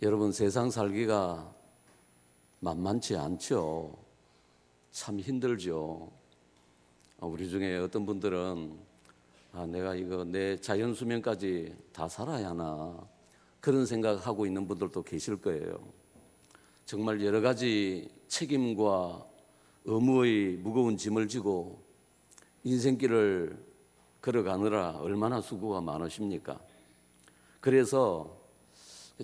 여러분, 세상 살기가 만만치 않죠. 참 힘들죠. 우리 중에 어떤 분들은 내가 이거 내 자연 수명까지 다 살아야 하나, 그런 생각하고 있는 분들도 계실 거예요. 정말 여러 가지 책임과 의무의 무거운 짐을 지고 인생길을 걸어가느라 얼마나 수고가 많으십니까? 그래서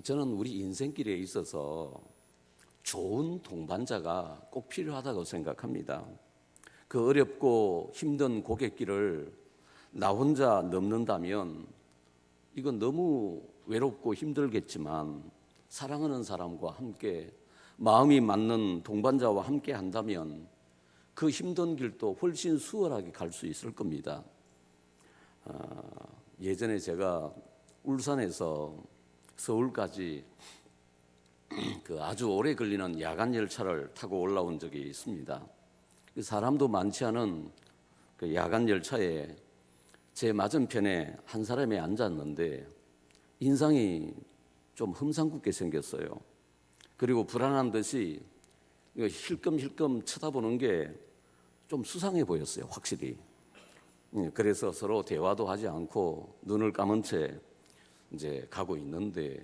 저는 우리 인생길에 있어서 좋은 동반자가 꼭 필요하다고 생각합니다. 그 어렵고 힘든 고갯길을 나 혼자 넘는다면 이건 너무 외롭고 힘들겠지만, 사랑하는 사람과 함께 마음이 맞는 동반자와 함께 한다면 그 힘든 길도 훨씬 수월하게 갈 수 있을 겁니다. 예전에 제가 울산에서 서울까지 아주 오래 걸리는 야간 열차를 타고 올라온 적이 있습니다. 사람도 많지 않은 그 야간 열차에 제 맞은편에 한 사람이 앉았는데 인상이 좀 흠상궂게 생겼어요. 그리고 불안한 듯이 힐끔힐끔 쳐다보는 게 좀 수상해 보였어요, 확실히. 그래서 서로 대화도 하지 않고 눈을 감은 채 이제 가고 있는데,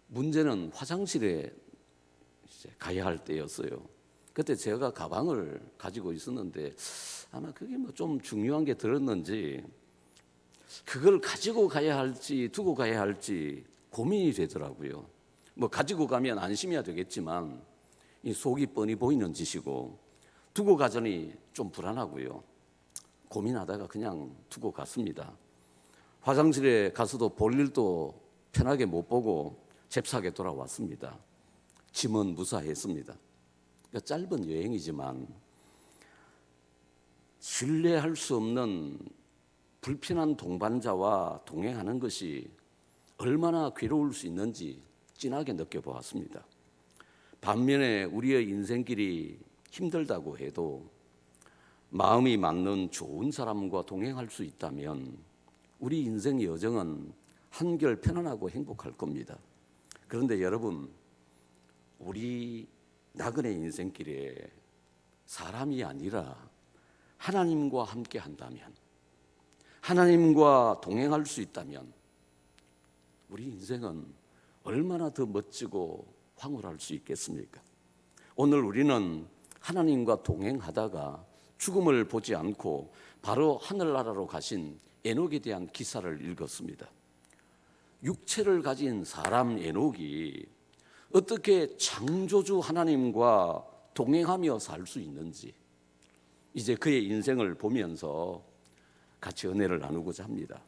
문제는 화장실에 이제 가야 할 때였어요. 그때 제가 가방을 가지고 있었는데 아마 그게 뭐 좀 중요한 게 들었는지 그걸 가지고 가야 할지 두고 가야 할지 고민이 되더라고요. 뭐 가지고 가면 안심해야 되겠지만 이 속이 뻔히 보이는 짓이고, 두고 가자니 좀 불안하고요. 고민하다가 그냥 두고 갔습니다. 화장실에 가서도 볼 일도 편하게 못 보고 잽싸게 돌아왔습니다. 짐은 무사했습니다. 그러니까 짧은 여행이지만 신뢰할 수 없는 불편한 동반자와 동행하는 것이 얼마나 괴로울 수 있는지 진하게 느껴보았습니다. 반면에 우리의 인생길이 힘들다고 해도 마음이 맞는 좋은 사람과 동행할 수 있다면 우리 인생의 여정은 한결 편안하고 행복할 겁니다. 그런데 여러분, 우리 나그네 인생길에 사람이 아니라 하나님과 함께 한다면, 하나님과 동행할 수 있다면 우리 인생은 얼마나 더 멋지고 황홀할 수 있겠습니까? 오늘 우리는 하나님과 동행하다가 죽음을 보지 않고 바로 하늘나라로 가신 에녹에 대한 기사를 읽었습니다. 육체를 가진 사람 에녹이 어떻게 창조주 하나님과 동행하며 살 수 있는지, 이제 그의 인생을 보면서 같이 은혜를 나누고자 합니다.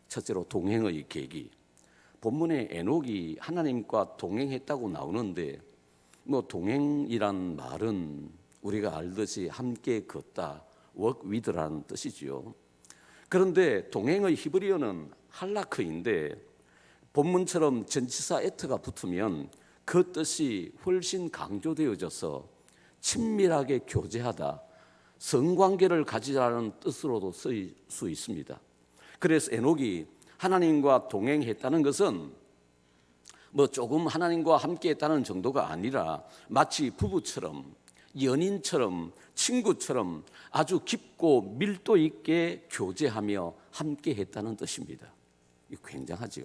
첫째로 동행의 계기. 본문에 에녹이 하나님과 동행했다고 나오는데, 동행이란 말은 우리가 알듯이 함께 걷다, walk with라는 뜻이지요. 그런데 동행의 히브리어는 할라크인데 본문처럼 전치사 에트가 붙으면 그 뜻이 훨씬 강조되어져서 친밀하게 교제하다, 성관계를 가지라는 뜻으로도 쓰일 수 있습니다. 그래서 에녹이 하나님과 동행했다는 것은 조금 하나님과 함께 했다는 정도가 아니라 마치 부부처럼, 연인처럼, 친구처럼 아주 깊고 밀도 있게 교제하며 함께 했다는 뜻입니다. 이거 굉장하죠.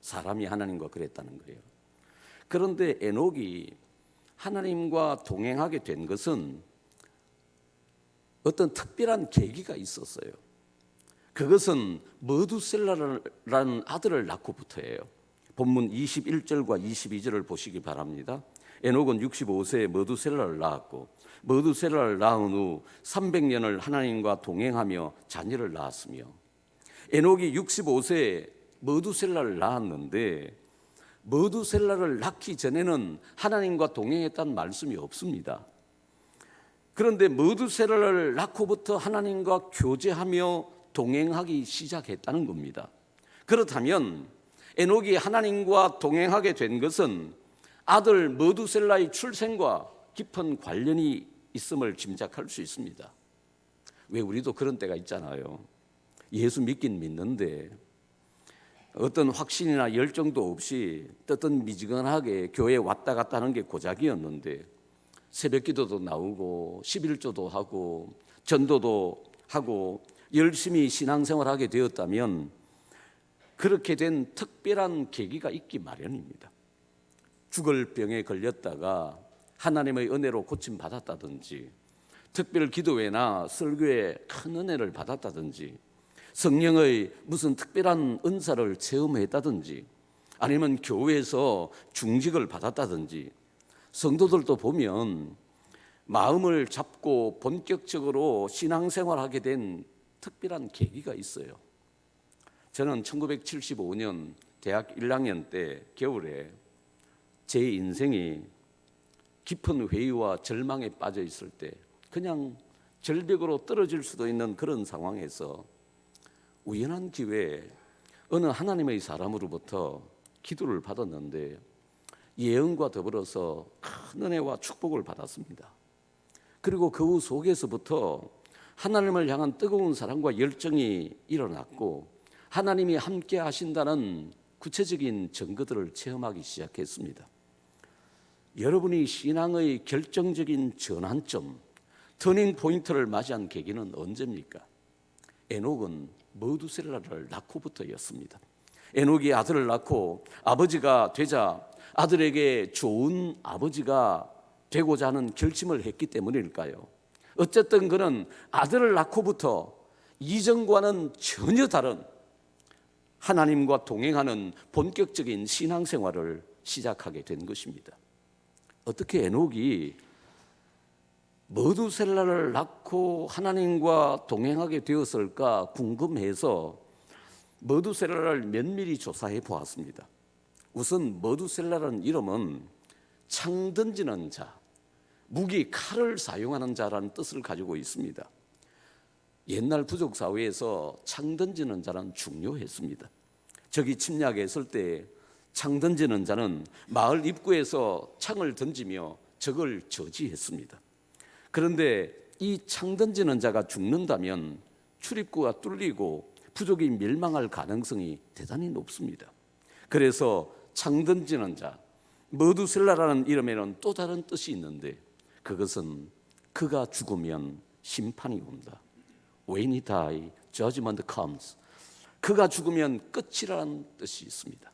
사람이 하나님과 그랬다는 거예요. 그런데 에녹이 하나님과 동행하게 된 것은 어떤 특별한 계기가 있었어요. 그것은 머두셀라라는 아들을 낳고부터예요. 본문 21절과 22절을 보시기 바랍니다. 에녹은 65세에 머두셀라를 낳았고, 머두셀라를 낳은 후 300년을 하나님과 동행하며 자녀를 낳았으며, 에녹이 65세에 머두셀라를 낳았는데 머두셀라를 낳기 전에는 하나님과 동행했다는 말씀이 없습니다. 그런데 머두셀라를 낳고부터 하나님과 교제하며 동행하기 시작했다는 겁니다. 그렇다면 에녹이 하나님과 동행하게 된 것은 아들 머두셀라의 출생과 깊은 관련이 있음을 짐작할 수 있습니다. 왜 우리도 그런 때가 있잖아요. 예수 믿긴 믿는데 어떤 확신이나 열정도 없이 뜨뜻미지근하게 교회에 왔다 갔다 하는 게 고작이었는데 새벽 기도도 나오고 11조도 하고 전도도 하고 열심히 신앙생활하게 되었다면 그렇게 된 특별한 계기가 있기 마련입니다. 죽을 병에 걸렸다가 하나님의 은혜로 고침받았다든지, 특별 기도회나 설교에 큰 은혜를 받았다든지, 성령의 무슨 특별한 은사를 체험했다든지, 아니면 교회에서 중직을 받았다든지, 성도들도 보면 마음을 잡고 본격적으로 신앙생활하게 된 특별한 계기가 있어요. 저는 1975년 대학 1학년 때 겨울에 제 인생이 깊은 회의와 절망에 빠져 있을 때, 그냥 절벽으로 떨어질 수도 있는 그런 상황에서 우연한 기회에 어느 하나님의 사람으로부터 기도를 받았는데 예언과 더불어서 큰 은혜와 축복을 받았습니다. 그리고 그 후 속에서부터 하나님을 향한 뜨거운 사랑과 열정이 일어났고 하나님이 함께 하신다는 구체적인 증거들을 체험하기 시작했습니다. 여러분이 신앙의 결정적인 전환점, 터닝 포인트를 맞이한 계기는 언제입니까? 에녹은 머두셀라를 낳고부터였습니다. 에녹이 아들을 낳고 아버지가 되자 아들에게 좋은 아버지가 되고자 하는 결심을 했기 때문일까요? 어쨌든 그는 아들을 낳고부터 이전과는 전혀 다른 하나님과 동행하는 본격적인 신앙생활을 시작하게 된 것입니다. 어떻게 에녹이 머두셀라를 낳고 하나님과 동행하게 되었을까 궁금해서 머두셀라를 면밀히 조사해 보았습니다. 우선 머두셀라라는 이름은 창 던지는 자, 무기 칼을 사용하는 자라는 뜻을 가지고 있습니다. 옛날 부족 사회에서 창 던지는 자는 중요했습니다. 적이 침략했을 때 창 던지는 자는 마을 입구에서 창을 던지며 적을 저지했습니다. 그런데 이 창 던지는 자가 죽는다면 출입구가 뚫리고 부족이 멸망할 가능성이 대단히 높습니다. 그래서 창 던지는 자, 머두셀라라는 이름에는 또 다른 뜻이 있는데 그것은 그가 죽으면 심판이 온다. When he die, judgment comes. 그가 죽으면 끝이라는 뜻이 있습니다.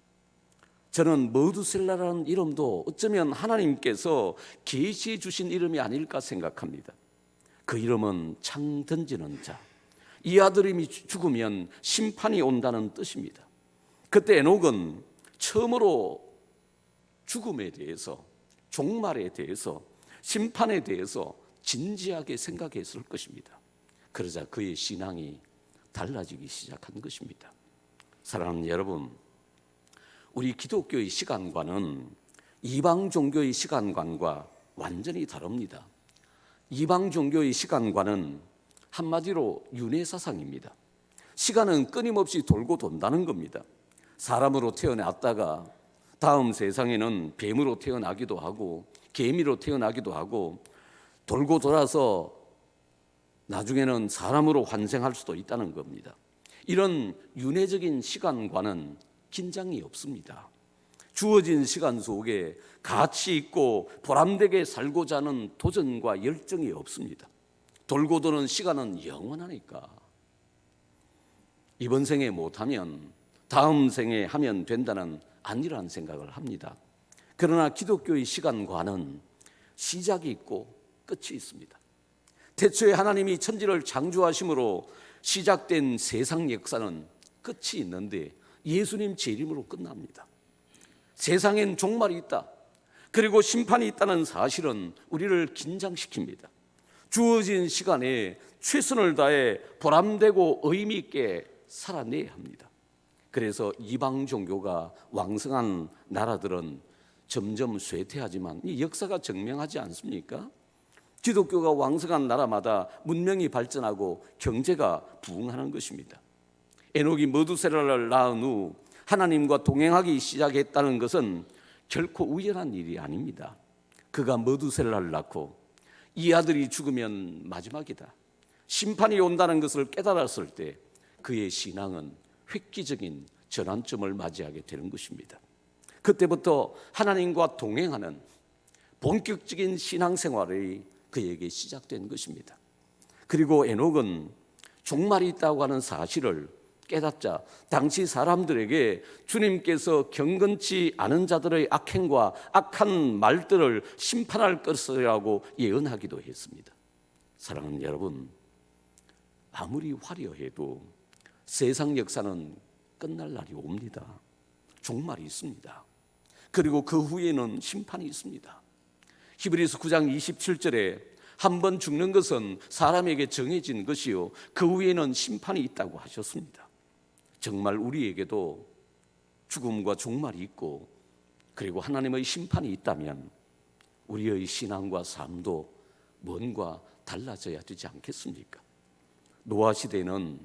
저는 머두셀라라는 이름도 어쩌면 하나님께서 계시해 주신 이름이 아닐까 생각합니다. 그 이름은 창 던지는 자, 이 아들이 죽으면 심판이 온다는 뜻입니다. 그때 에녹은 처음으로 죽음에 대해서, 종말에 대해서, 심판에 대해서 진지하게 생각했을 것입니다. 그러자 그의 신앙이 달라지기 시작한 것입니다. 사랑하는 여러분, 우리 기독교의 시간관은 이방 종교의 시간관과 완전히 다릅니다. 이방 종교의 시간관은 한마디로 윤회사상입니다. 시간은 끊임없이 돌고 돈다는 겁니다. 사람으로 태어났다가 다음 세상에는 뱀으로 태어나기도 하고 개미로 태어나기도 하고 돌고 돌아서 나중에는 사람으로 환생할 수도 있다는 겁니다. 이런 윤회적인 시간과는 긴장이 없습니다. 주어진 시간 속에 가치 있고 보람되게 살고자 하는 도전과 열정이 없습니다. 돌고 도는 시간은 영원하니까 이번 생에 못하면 다음 생에 하면 된다는 아니라는 생각을 합니다. 그러나 기독교의 시간과는 시작이 있고 끝이 있습니다. 태초에 하나님이 천지를 창조하심으로 시작된 세상 역사는 끝이 있는데 예수님 재림으로 끝납니다. 세상엔 종말이 있다, 그리고 심판이 있다는 사실은 우리를 긴장시킵니다. 주어진 시간에 최선을 다해 보람되고 의미 있게 살아내야 합니다. 그래서 이방 종교가 왕성한 나라들은 점점 쇠퇴하지만 이 역사가 증명하지 않습니까? 기독교가 왕성한 나라마다 문명이 발전하고 경제가 부흥하는 것입니다. 에녹이 머두셀라를 낳은 후 하나님과 동행하기 시작했다는 것은 결코 우연한 일이 아닙니다. 그가 머두셀라를 낳고 이 아들이 죽으면 마지막이다, 심판이 온다는 것을 깨달았을 때 그의 신앙은 획기적인 전환점을 맞이하게 되는 것입니다. 그때부터 하나님과 동행하는 본격적인 신앙생활이 그에게 시작된 것입니다. 그리고 에녹은 종말이 있다고 하는 사실을 깨닫자 당시 사람들에게 주님께서 경건치 않은 자들의 악행과 악한 말들을 심판할 것이라고 예언하기도 했습니다. 사랑하는 여러분, 아무리 화려해도 세상 역사는 끝날 날이 옵니다. 종말이 있습니다. 그리고 그 후에는 심판이 있습니다. 히브리서 9장 27절에 한 번 죽는 것은 사람에게 정해진 것이요 그 후에는 심판이 있다고 하셨습니다. 정말 우리에게도 죽음과 종말이 있고 그리고 하나님의 심판이 있다면 우리의 신앙과 삶도 뭔가 달라져야 되지 않겠습니까? 노아 시대는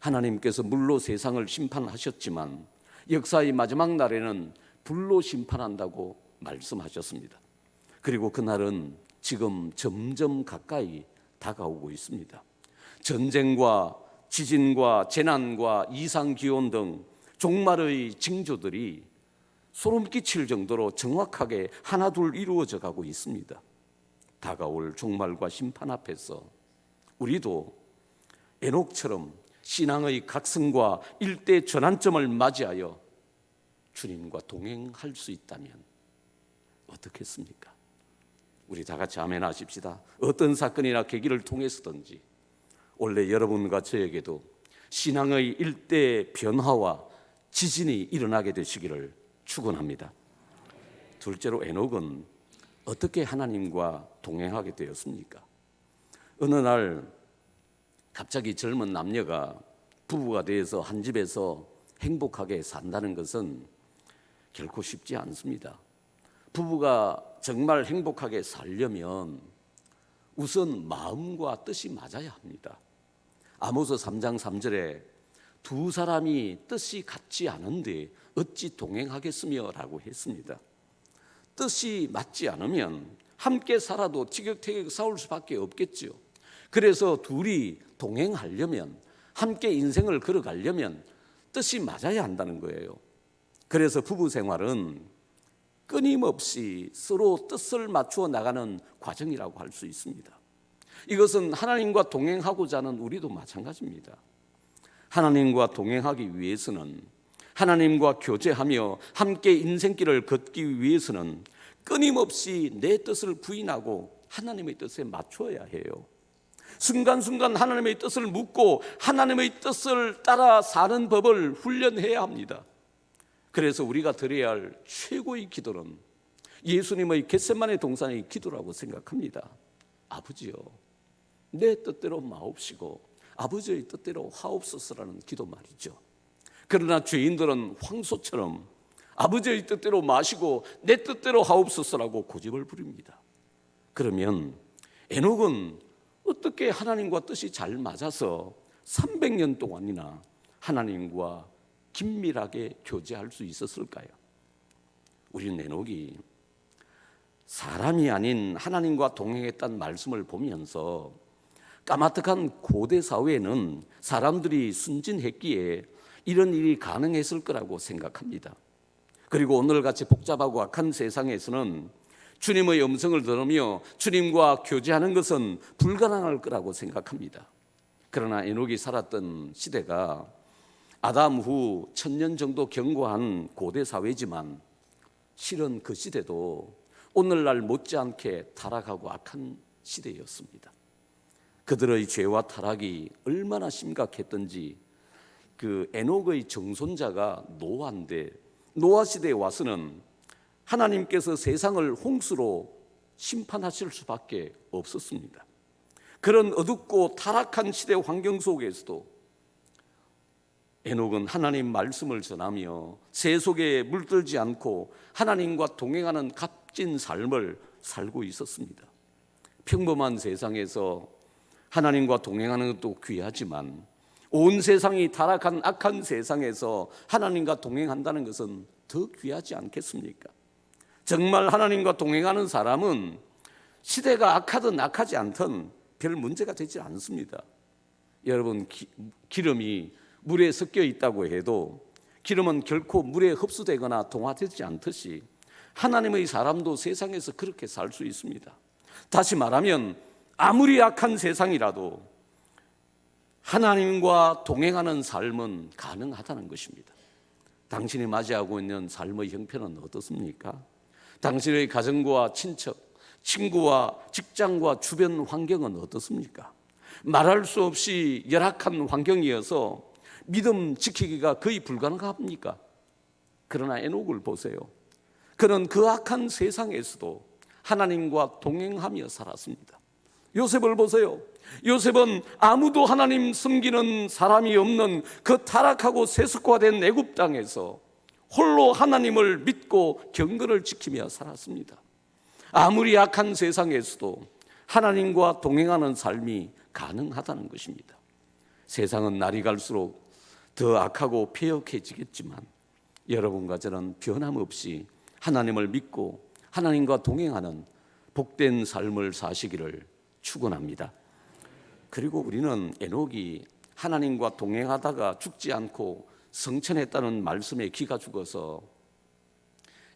하나님께서 물로 세상을 심판하셨지만 역사의 마지막 날에는 불로 심판한다고 말씀하셨습니다. 그리고 그날은 지금 점점 가까이 다가오고 있습니다. 전쟁과 지진과 재난과 이상기온 등 종말의 징조들이 소름 끼칠 정도로 정확하게 하나둘 이루어져 가고 있습니다. 다가올 종말과 심판 앞에서 우리도 에녹처럼 신앙의 각성과 일대 전환점을 맞이하여 주님과 동행할 수 있다면 어떻겠습니까? 우리 다 같이 아멘 하십시다. 어떤 사건이나 계기를 통해서든지 원래 여러분과 저에게도 신앙의 일대 변화와 지진이 일어나게 되시기를 축원합니다. 둘째로 에녹은 어떻게 하나님과 동행하게 되었습니까? 어느 날 갑자기 젊은 남녀가 부부가 되어서 한 집에서 행복하게 산다는 것은 결코 쉽지 않습니다. 부부가 정말 행복하게 살려면 우선 마음과 뜻이 맞아야 합니다. 아모스 3장 3절에 두 사람이 뜻이 같지 않은데 어찌 동행하겠으며 라고 했습니다. 뜻이 맞지 않으면 함께 살아도 티격태격 싸울 수밖에 없겠죠. 그래서 둘이 동행하려면 함께 인생을 걸어가려면 뜻이 맞아야 한다는 거예요. 그래서 부부 생활은 끊임없이 서로 뜻을 맞추어 나가는 과정이라고 할 수 있습니다. 이것은 하나님과 동행하고자 하는 우리도 마찬가지입니다. 하나님과 동행하기 위해서는 하나님과 교제하며 함께 인생길을 걷기 위해서는 끊임없이 내 뜻을 부인하고 하나님의 뜻에 맞추어야 해요. 순간순간 하나님의 뜻을 묻고 하나님의 뜻을 따라 사는 법을 훈련해야 합니다. 그래서 우리가 드려야 할 최고의 기도는 예수님의 겟세마네 동산의 기도라고 생각합니다. 아버지요, 내 뜻대로 마옵시고 아버지의 뜻대로 하옵소서라는 기도 말이죠. 그러나 죄인들은 황소처럼 아버지의 뜻대로 마시고 내 뜻대로 하옵소서라고 고집을 부립니다. 그러면 에녹은 어떻게 하나님과 뜻이 잘 맞아서 300년 동안이나 하나님과 긴밀하게 교제할 수 있었을까요? 우리 에녹이 사람이 아닌 하나님과 동행했다는 말씀을 보면서 까마득한 고대 사회에는 사람들이 순진했기에 이런 일이 가능했을 거라고 생각합니다. 그리고 오늘같이 복잡하고 악한 세상에서는 주님의 음성을 들으며 주님과 교제하는 것은 불가능할 거라고 생각합니다. 그러나 에녹이 살았던 시대가 아담 후 1000년 정도 경과한 고대 사회지만 실은 그 시대도 오늘날 못지않게 타락하고 악한 시대였습니다. 그들의 죄와 타락이 얼마나 심각했던지 그 에녹의 정손자가 노아인데 노아 시대에 와서는 하나님께서 세상을 홍수로 심판하실 수밖에 없었습니다. 그런 어둡고 타락한 시대 환경 속에서도 에녹은 하나님 말씀을 전하며 새 속에 물들지 않고 하나님과 동행하는 값진 삶을 살고 있었습니다. 평범한 세상에서 하나님과 동행하는 것도 귀하지만 온 세상이 타락한 악한 세상에서 하나님과 동행한다는 것은 더 귀하지 않겠습니까? 정말 하나님과 동행하는 사람은 시대가 악하든 악하지 않든 별 문제가 되지 않습니다. 여러분, 기름이 물에 섞여 있다고 해도 기름은 결코 물에 흡수되거나 동화되지 않듯이 하나님의 사람도 세상에서 그렇게 살 수 있습니다. 다시 말하면 아무리 악한 세상이라도 하나님과 동행하는 삶은 가능하다는 것입니다. 당신이 맞이하고 있는 삶의 형편은 어떻습니까? 당신의 가정과 친척, 친구와 직장과 주변 환경은 어떻습니까? 말할 수 없이 열악한 환경이어서 믿음 지키기가 거의 불가능합니까? 그러나 에녹을 보세요. 그는 그 악한 세상에서도 하나님과 동행하며 살았습니다. 요셉을 보세요. 요셉은 아무도 하나님 섬기는 사람이 없는 그 타락하고 세습화된 애굽 땅에서 홀로 하나님을 믿고 경건을 지키며 살았습니다. 아무리 악한 세상에서도 하나님과 동행하는 삶이 가능하다는 것입니다. 세상은 날이 갈수록 더 악하고 폐역해지겠지만 여러분과 저는 변함없이 하나님을 믿고 하나님과 동행하는 복된 삶을 사시기를 축원합니다. 그리고 우리는 에녹이 하나님과 동행하다가 죽지 않고 성천했다는 말씀에 기가 죽어서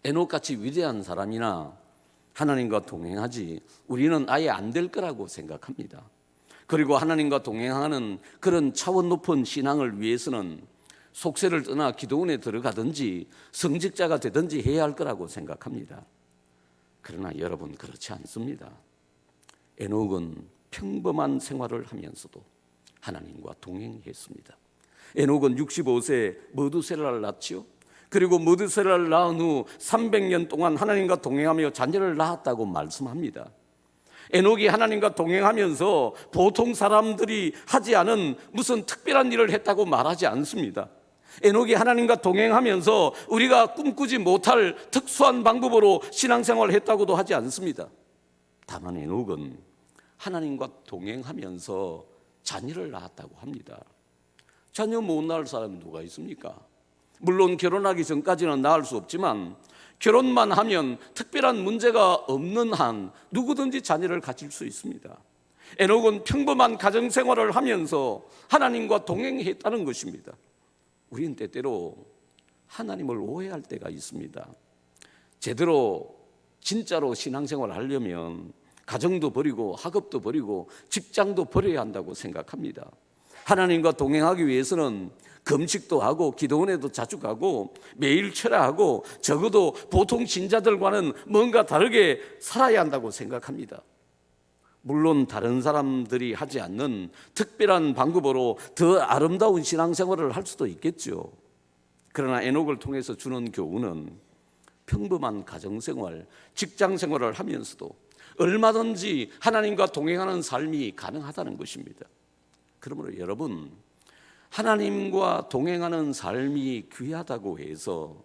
에녹같이 위대한 사람이나 하나님과 동행하지 우리는 아예 안 될 거라고 생각합니다. 그리고 하나님과 동행하는 그런 차원 높은 신앙을 위해서는 속세를 떠나 기도원에 들어가든지 성직자가 되든지 해야 할 거라고 생각합니다. 그러나 여러분, 그렇지 않습니다. 에녹은 평범한 생활을 하면서도 하나님과 동행했습니다. 에녹은 65세에 머두셀라를 낳지요. 그리고 머두셀라를 낳은 후 300년 동안 하나님과 동행하며 자녀를 낳았다고 말씀합니다. 에녹이 하나님과 동행하면서 보통 사람들이 하지 않은 무슨 특별한 일을 했다고 말하지 않습니다. 에녹이 하나님과 동행하면서 우리가 꿈꾸지 못할 특수한 방법으로 신앙생활을 했다고도 하지 않습니다. 다만 에녹은 하나님과 동행하면서 자녀를 낳았다고 합니다. 자녀 못 낳을 사람이 누가 있습니까? 물론 결혼하기 전까지는 낳을 수 없지만 결혼만 하면 특별한 문제가 없는 한 누구든지 자녀를 가질 수 있습니다. 에녹은 평범한 가정생활을 하면서 하나님과 동행했다는 것입니다. 우리는 때때로 하나님을 오해할 때가 있습니다. 제대로 진짜로 신앙생활을 하려면 가정도 버리고 학업도 버리고 직장도 버려야 한다고 생각합니다. 하나님과 동행하기 위해서는 금식도 하고 기도원에도 자주 가고 매일 철야하고 적어도 보통 신자들과는 뭔가 다르게 살아야 한다고 생각합니다. 물론 다른 사람들이 하지 않는 특별한 방법으로 더 아름다운 신앙생활을 할 수도 있겠죠. 그러나 에녹을 통해서 주는 교훈은 평범한 가정생활, 직장생활을 하면서도 얼마든지 하나님과 동행하는 삶이 가능하다는 것입니다. 그러므로 여러분, 하나님과 동행하는 삶이 귀하다고 해서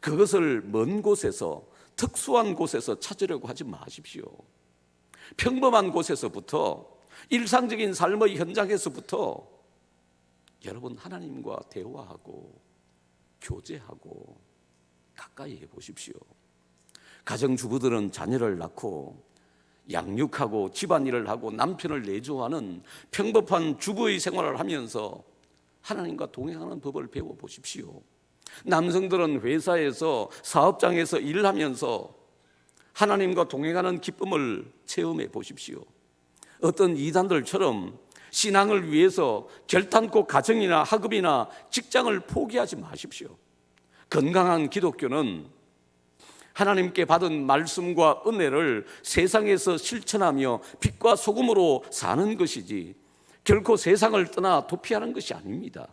그것을 먼 곳에서, 특수한 곳에서 찾으려고 하지 마십시오. 평범한 곳에서부터, 일상적인 삶의 현장에서부터 여러분 하나님과 대화하고 교제하고 가까이 해보십시오. 가정주부들은 자녀를 낳고 양육하고 집안일을 하고 남편을 내조하는 평범한 주부의 생활을 하면서 하나님과 동행하는 법을 배워보십시오. 남성들은 회사에서 사업장에서 일하면서 하나님과 동행하는 기쁨을 체험해 보십시오. 어떤 이단들처럼 신앙을 위해서 결단코 가정이나 학업이나 직장을 포기하지 마십시오. 건강한 기독교는 하나님께 받은 말씀과 은혜를 세상에서 실천하며 빛과 소금으로 사는 것이지 결코 세상을 떠나 도피하는 것이 아닙니다.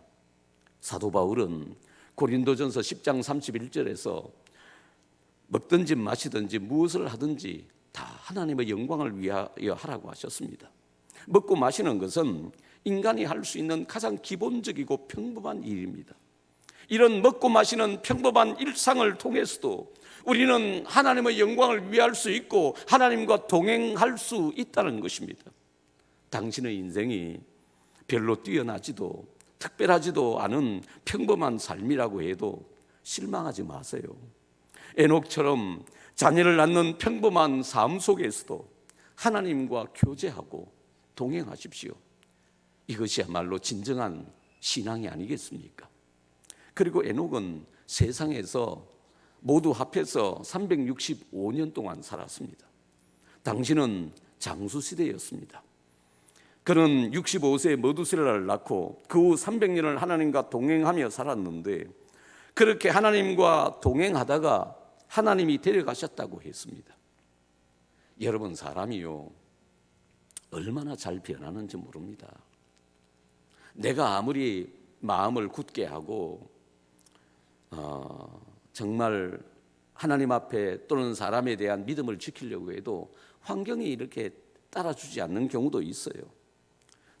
사도 바울은 고린도전서 10장 31절에서 먹든지 마시든지 무엇을 하든지 다 하나님의 영광을 위하여 하라고 하셨습니다. 먹고 마시는 것은 인간이 할 수 있는 가장 기본적이고 평범한 일입니다. 이런 먹고 마시는 평범한 일상을 통해서도 우리는 하나님의 영광을 위할 수 있고 하나님과 동행할 수 있다는 것입니다. 당신의 인생이 별로 뛰어나지도 특별하지도 않은 평범한 삶이라고 해도 실망하지 마세요. 에녹처럼 자녀를 낳는 평범한 삶 속에서도 하나님과 교제하고 동행하십시오. 이것이야말로 진정한 신앙이 아니겠습니까? 그리고 에녹은 세상에서 모두 합해서 365년 동안 살았습니다. 당시는 장수시대였습니다. 그는 65세에 머두셀라를 낳고 그 후 300년을 하나님과 동행하며 살았는데, 그렇게 하나님과 동행하다가 하나님이 데려가셨다고 했습니다. 여러분, 사람이요 얼마나 잘 변하는지 모릅니다. 내가 아무리 마음을 굳게 하고 정말 하나님 앞에 또는 사람에 대한 믿음을 지키려고 해도 환경이 이렇게 따라주지 않는 경우도 있어요.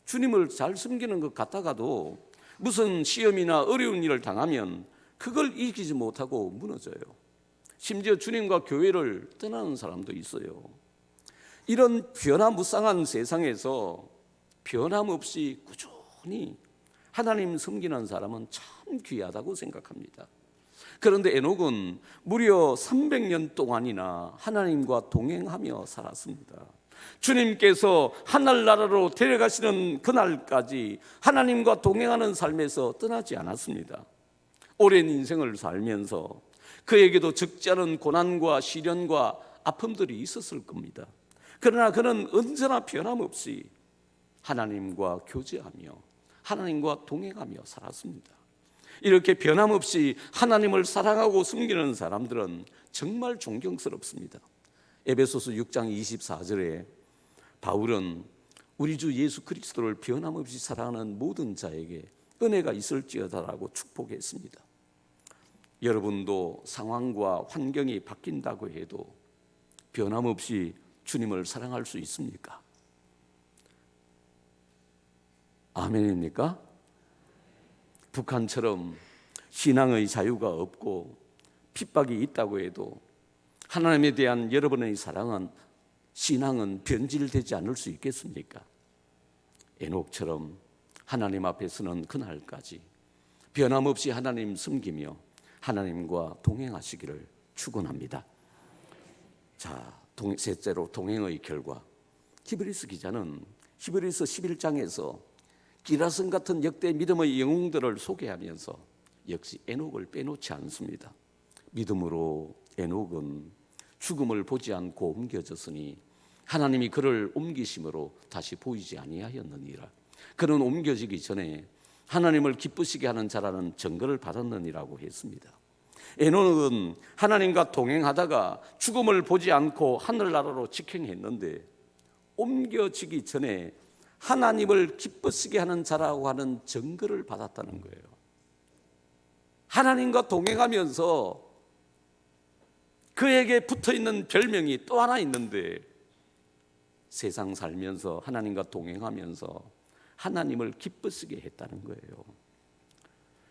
주님을 잘 섬기는 것 같다가도 무슨 시험이나 어려운 일을 당하면 그걸 이기지 못하고 무너져요. 심지어 주님과 교회를 떠나는 사람도 있어요. 이런 변화무쌍한 세상에서 변함없이 꾸준히 하나님 섬기는 사람은 참 귀하다고 생각합니다. 그런데 에녹은 무려 300년 동안이나 하나님과 동행하며 살았습니다. 주님께서 하늘나라로 데려가시는 그날까지 하나님과 동행하는 삶에서 떠나지 않았습니다. 오랜 인생을 살면서 그에게도 적지 않은 고난과 시련과 아픔들이 있었을 겁니다. 그러나 그는 언제나 변함없이 하나님과 교제하며 하나님과 동행하며 살았습니다. 이렇게 변함없이 하나님을 사랑하고 섬기는 사람들은 정말 존경스럽습니다. 에베소서 6장 24절에 바울은 우리 주 예수 그리스도를 변함없이 사랑하는 모든 자에게 은혜가 있을지어다라고 축복했습니다. 여러분도 상황과 환경이 바뀐다고 해도 변함없이 주님을 사랑할 수 있습니까? 아멘입니까? 북한처럼 신앙의 자유가 없고 핍박이 있다고 해도 하나님에 대한 여러분의 사랑은, 신앙은 변질되지 않을 수 있겠습니까? 에녹처럼 하나님 앞에 서는 그날까지 변함없이 하나님 섬기며 하나님과 동행하시기를 축원합니다. 자, 셋째로 동행의 결과. 히브리서 기자는 히브리서 11장에서 기라성 같은 역대 믿음의 영웅들을 소개하면서 역시 에녹을 빼놓지 않습니다. 믿음으로 에녹은 죽음을 보지 않고 옮겨졌으니 하나님이 그를 옮기심으로 다시 보이지 아니하였느니라. 그는 옮겨지기 전에 하나님을 기쁘시게 하는 자라는 증거를 받았느니라고 했습니다. 에녹은 하나님과 동행하다가 죽음을 보지 않고 하늘나라로 직행했는데 옮겨지기 전에 하나님을 기쁘시게 하는 자라고 하는 증거를 받았다는 거예요. 하나님과 동행하면서 그에게 붙어있는 별명이 또 하나 있는데, 세상 살면서 하나님과 동행하면서 하나님을 기쁘시게 했다는 거예요.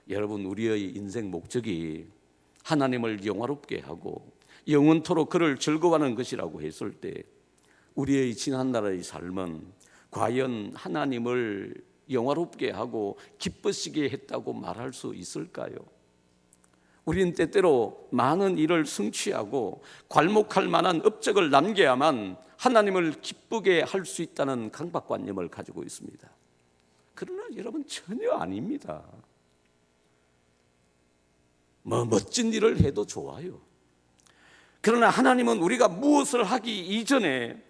여러분, 우리의 인생 목적이 하나님을 영화롭게 하고 영원토록 그를 즐거워하는 것이라고 했을 때 우리의 지난날의 삶은 과연 하나님을 영화롭게 하고 기쁘시게 했다고 말할 수 있을까요? 우리는 때때로 많은 일을 성취하고 괄목할 만한 업적을 남겨야만 하나님을 기쁘게 할 수 있다는 강박관념을 가지고 있습니다. 그러나 여러분, 전혀 아닙니다. 멋진 일을 해도 좋아요. 그러나 하나님은 우리가 무엇을 하기 이전에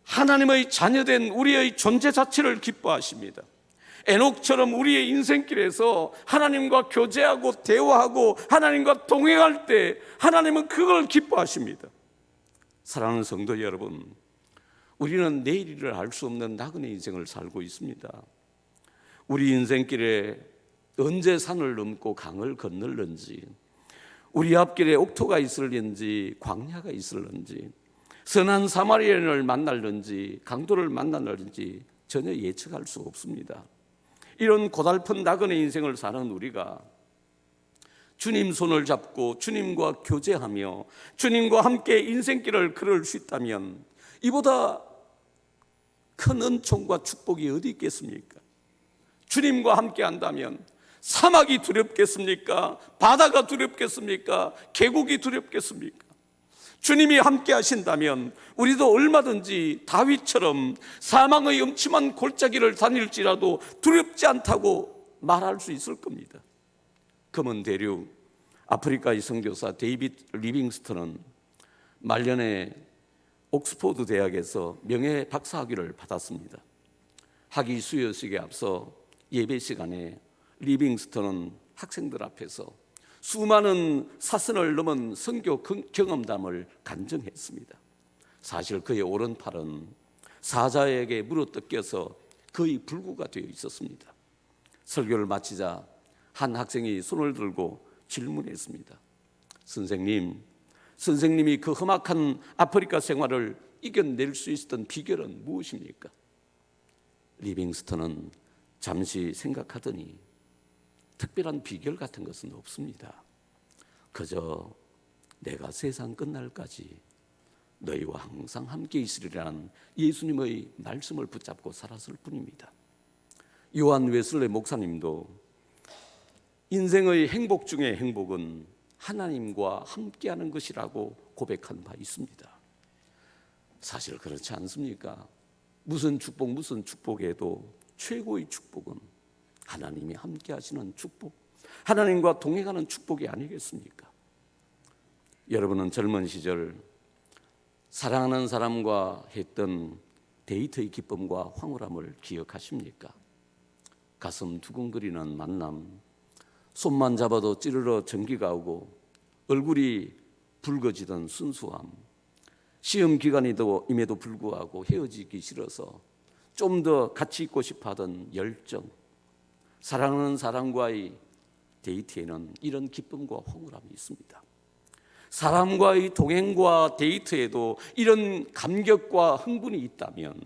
하나님의 자녀된 우리의 존재 자체를 기뻐하십니다. 에녹처럼 우리의 인생길에서 하나님과 교제하고 대화하고 하나님과 동행할 때 하나님은 그걸 기뻐하십니다. 사랑하는 성도 여러분, 우리는 내일을 알 수 없는 나그네 인생을 살고 있습니다. 우리 인생길에 언제 산을 넘고 강을 건널는지, 우리 앞길에 옥토가 있을는지 광야가 있을는지, 선한 사마리아인을 만날는지 강도를 만날는지 전혀 예측할 수 없습니다. 이런 고달픈 나그네 인생을 사는 우리가 주님 손을 잡고 주님과 교제하며 주님과 함께 인생길을 걸을 수 있다면 이보다 큰 은총과 축복이 어디 있겠습니까? 주님과 함께 한다면 사막이 두렵겠습니까? 바다가 두렵겠습니까? 계곡이 두렵겠습니까? 주님이 함께 하신다면 우리도 얼마든지 다윗처럼 사망의 음침한 골짜기를 다닐지라도 두렵지 않다고 말할 수 있을 겁니다. 검은 대륙 아프리카의 선교사 데이빗 리빙스턴은 말년에 옥스포드 대학에서 명예 박사학위를 받았습니다. 학위 수여식에 앞서 예배 시간에 리빙스턴은 학생들 앞에서 수많은 사선을 넘은 선교 경험담을 간증했습니다. 사실 그의 오른팔은 사자에게 물어뜯겨서 거의 불구가 되어 있었습니다. 설교를 마치자 한 학생이 손을 들고 질문했습니다. 선생님이 그 험악한 아프리카 생활을 이겨낼 수 있었던 비결은 무엇입니까? 리빙스턴은 잠시 생각하더니 특별한 비결 같은 것은 없습니다. 그저 내가 세상 끝날까지 너희와 항상 함께 있으리라는 예수님의 말씀을 붙잡고 살았을 뿐입니다. 요한 웨슬레 목사님도 인생의 행복 중의 행복은 하나님과 함께하는 것이라고 고백한 바 있습니다. 사실 그렇지 않습니까? 무슨 축복에도 최고의 축복은 하나님이 함께 하시는 축복, 하나님과 동행하는 축복이 아니겠습니까? 여러분은 젊은 시절 사랑하는 사람과 했던 데이트의 기쁨과 황홀함을 기억하십니까? 가슴 두근거리는 만남, 손만 잡아도 찌르러 전기가 오고 얼굴이 붉어지던 순수함, 시험 기간임에도 불구하고 헤어지기 싫어서 좀 더 같이 있고 싶어하던 열정, 사랑하는 사람과의 데이트에는 이런 기쁨과 황홀함이 있습니다. 사람과의 동행과 데이트에도 이런 감격과 흥분이 있다면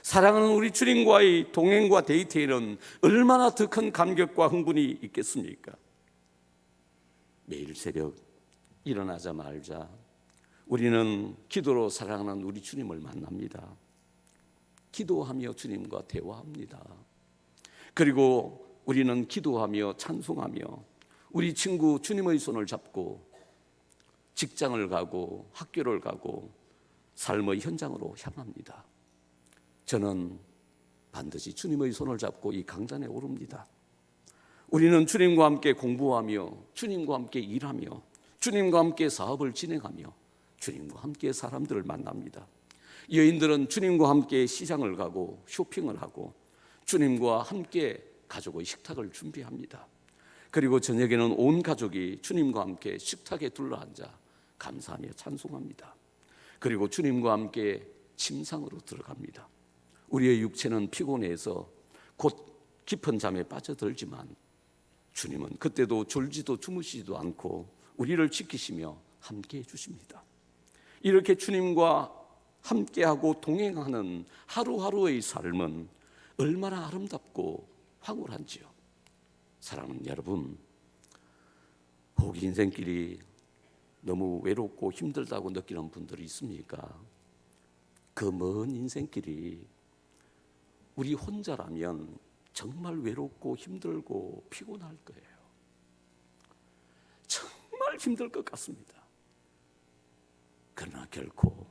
사랑하는 우리 주님과의 동행과 데이트에는 얼마나 더 큰 감격과 흥분이 있겠습니까? 매일 새벽 일어나자마자 우리는 기도로 사랑하는 우리 주님을 만납니다. 기도하며 주님과 대화합니다. 그리고 우리는 기도하며 찬송하며 우리 친구 주님의 손을 잡고 직장을 가고 학교를 가고 삶의 현장으로 향합니다. 저는 반드시 주님의 손을 잡고 이 강단에 오릅니다. 우리는 주님과 함께 공부하며 주님과 함께 일하며 주님과 함께 사업을 진행하며 주님과 함께 사람들을 만납니다. 여인들은 주님과 함께 시장을 가고 쇼핑을 하고 주님과 함께 가족의 식탁을 준비합니다. 그리고 저녁에는 온 가족이 주님과 함께 식탁에 둘러앉아 감사하며 찬송합니다. 그리고 주님과 함께 침상으로 들어갑니다. 우리의 육체는 피곤해서 곧 깊은 잠에 빠져들지만 주님은 그때도 졸지도 주무시지도 않고 우리를 지키시며 함께해 주십니다. 이렇게 주님과 함께하고 동행하는 하루하루의 삶은 얼마나 아름답고 황홀한지요. 사랑하는 여러분, 혹 인생길이 너무 외롭고 힘들다고 느끼는 분들이 있습니까? 그 먼 인생길이 우리 혼자라면 정말 외롭고 힘들고 피곤할 거예요. 정말 힘들 것 같습니다. 그러나 결코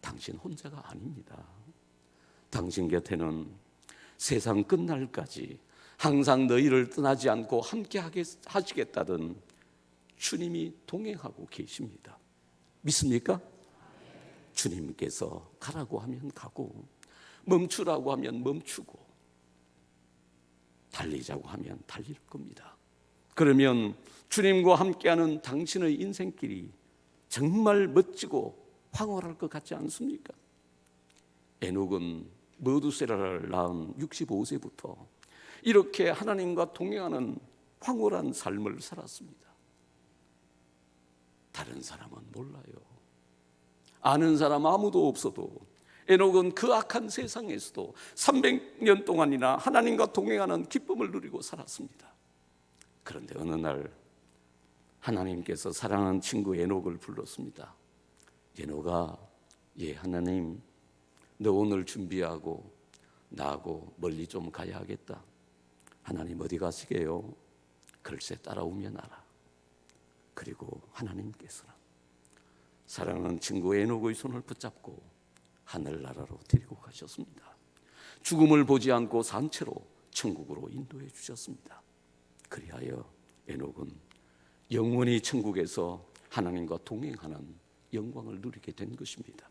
당신 혼자가 아닙니다. 당신 곁에는 세상 끝날까지 항상 너희를 떠나지 않고 함께 하시겠다던 주님이 동행하고 계십니다. 믿습니까? 주님께서 가라고 하면 가고 멈추라고 하면 멈추고 달리자고 하면 달릴 겁니다. 그러면 주님과 함께하는 당신의 인생길이 정말 멋지고 황홀할 것 같지 않습니까? 에녹은 머두세라를 낳은 65세부터 이렇게 하나님과 동행하는 황홀한 삶을 살았습니다. 다른 사람은 몰라요. 아는 사람 아무도 없어도 에녹은 그 악한 세상에서도 300년 동안이나 하나님과 동행하는 기쁨을 누리고 살았습니다. 그런데 어느 날 하나님께서 사랑하는 친구 에녹을 불렀습니다. 에녹아, 예 하나님, 너 오늘 준비하고 나하고 멀리 좀 가야 하겠다. 하나님 어디 가시게요? 글쎄 따라오면 알아. 그리고 하나님께서는 사랑하는 친구 에녹의 손을 붙잡고 하늘나라로 데리고 가셨습니다. 죽음을 보지 않고 산채로 천국으로 인도해 주셨습니다. 그리하여 에녹은 영원히 천국에서 하나님과 동행하는 영광을 누리게 된 것입니다.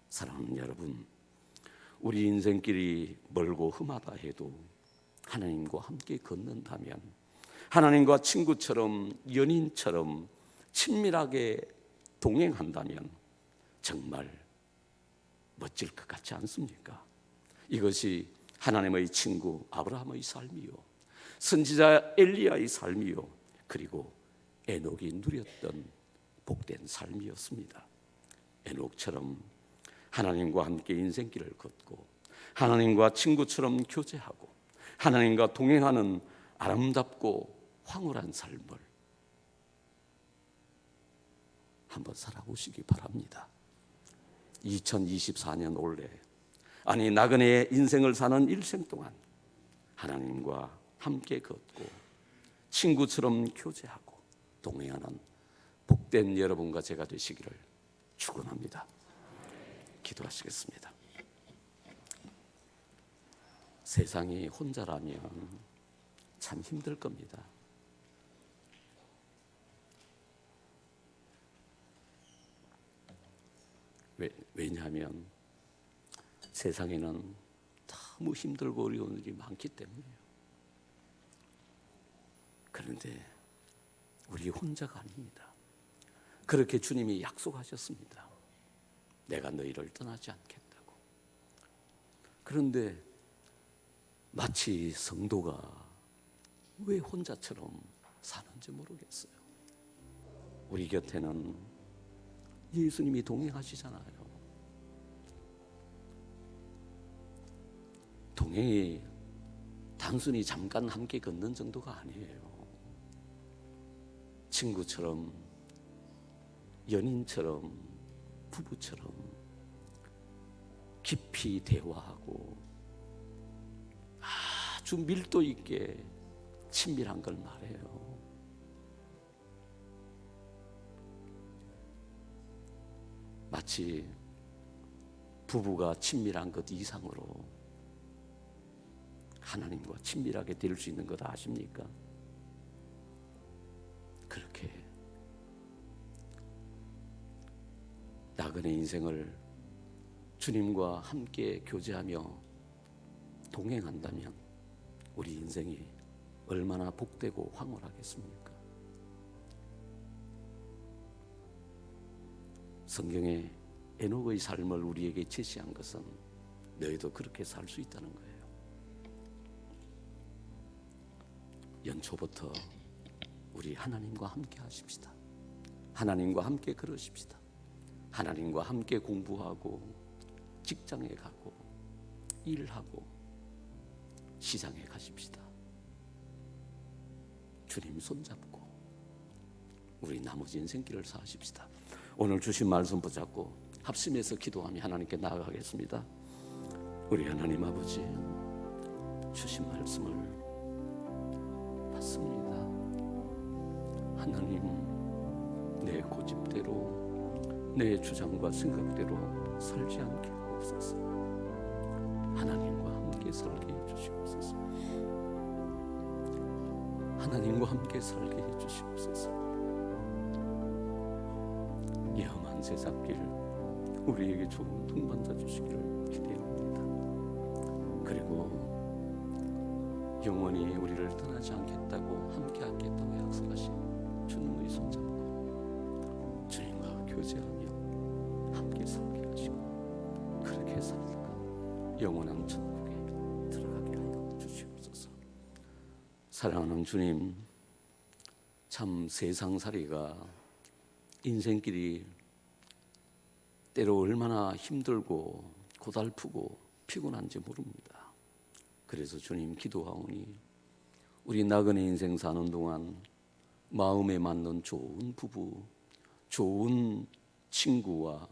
사랑하는 여러분, 우리 인생길이 멀고 험하다 해도 하나님과 함께 걷는다면, 하나님과 친구처럼 연인처럼 친밀하게 동행한다면 정말 멋질 것 같지 않습니까? 이것이 하나님의 친구 아브라함의 삶이요, 선지자 엘리야의 삶이요, 그리고 에녹이 누렸던 복된 삶이었습니다. 에녹처럼 하나님과 함께 인생길을 걷고 하나님과 친구처럼 교제하고 하나님과 동행하는 아름답고 황홀한 삶을 한번 살아보시기 바랍니다. 2024년 올해, 아니 나그네의 인생을 사는 일생 동안 하나님과 함께 걷고 친구처럼 교제하고 동행하는 복된 여러분과 제가 되시기를 축원합니다. 기도하시겠습니다. 세상이 혼자라면 참 힘들 겁니다. 왜냐하면 세상에는 너무 힘들고 어려운 일이 많기 때문이에요. 그런데 우리 혼자가 아닙니다. 그렇게 주님이 약속하셨습니다. 내가 너희를 떠나지 않겠다고. 그런데 마치 성도가 왜 혼자처럼 사는지 모르겠어요. 우리 곁에는 예수님이 동행하시잖아요. 동행이 단순히 잠깐 함께 걷는 정도가 아니에요. 친구처럼, 연인처럼, 부부처럼 깊이 대화하고 아주 밀도 있게 친밀한 걸 말해요. 마치 부부가 친밀한 것 이상으로 하나님과 친밀하게 될 수 있는 것 아십니까? 그렇게 나그네 인생을 주님과 함께 교제하며 동행한다면 우리 인생이 얼마나 복되고 황홀하겠습니까? 성경에 에녹의 삶을 우리에게 제시한 것은 너희도 그렇게 살 수 있다는 거예요. 연초부터 우리 하나님과 함께 하십시다. 하나님과 함께 걸으십시다. 하나님과 함께 공부하고 직장에 가고 일하고 시장에 가십시다. 주님 손잡고 우리 나머지 인생길을 사십시다. 오늘 주신 말씀 붙잡고 합심해서 기도하며 하나님께 나아가겠습니다. 우리 하나님 아버지, 주신 말씀을 받습니다. 하나님, 내 고집대로 내 주장과 생각대로 살지 않게 하옵소서. 하나님과 함께 살게 해주시옵소서. 하나님과 함께 살게 해주시옵소서. 이 험한 세상길 우리에게 좋은 동반자 주시기를 기대합니다. 그리고 영원히 우리를 떠나지 않겠다고 함께 하겠다고 약속하신 주님의 손잡고 주님과 교제하며 함께 살게 하시고 그렇게 살다가 영원한 천국에 들어가게 하여 주시옵소서. 사랑하는 주님, 참 세상살이가 인생길이 때로 얼마나 힘들고 고달프고 피곤한지 모릅니다. 그래서 주님 기도하오니 우리 나그네 인생 사는 동안 마음에 맞는 좋은 부부, 좋은 친구와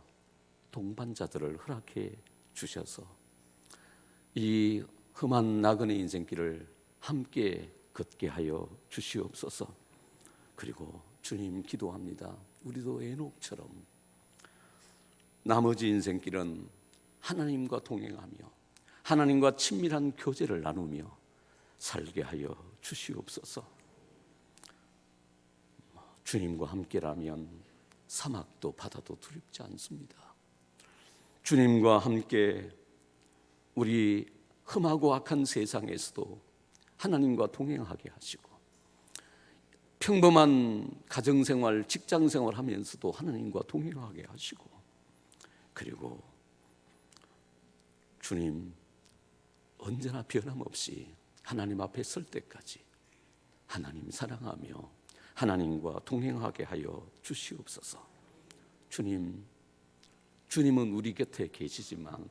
동반자들을 허락해 주셔서 이 험한 나그네 인생길을 함께 걷게 하여 주시옵소서. 그리고 주님 기도합니다. 우리도 에녹처럼 나머지 인생길은 하나님과 동행하며 하나님과 친밀한 교제를 나누며 살게 하여 주시옵소서. 주님과 함께라면 사막도 바다도 두렵지 않습니다. 주님과 함께 우리 험하고 악한 세상에서도 하나님과 동행하게 하시고, 평범한 가정생활, 직장생활 하면서도 하나님과 동행하게 하시고, 그리고 주님 언제나 변함없이 하나님 앞에 설 때까지 하나님 사랑하며 하나님과 동행하게 하여 주시옵소서. 주님은 우리 곁에 계시지만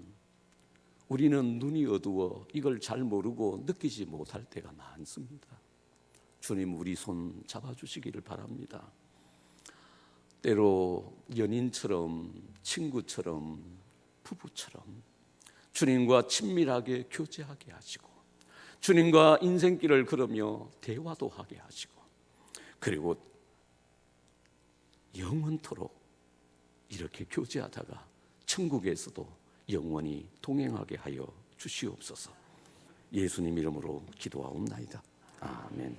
우리는 눈이 어두워 이걸 잘 모르고 느끼지 못할 때가 많습니다. 주님, 우리 손 잡아주시기를 바랍니다. 때로 연인처럼, 친구처럼, 부부처럼 주님과 친밀하게 교제하게 하시고, 주님과 인생길을 걸으며 대화도 하게 하시고, 그리고 영원토록 이렇게 교제하다가 천국에서도 영원히 동행하게 하여 주시옵소서. 예수님 이름으로 기도하옵나이다. 아멘.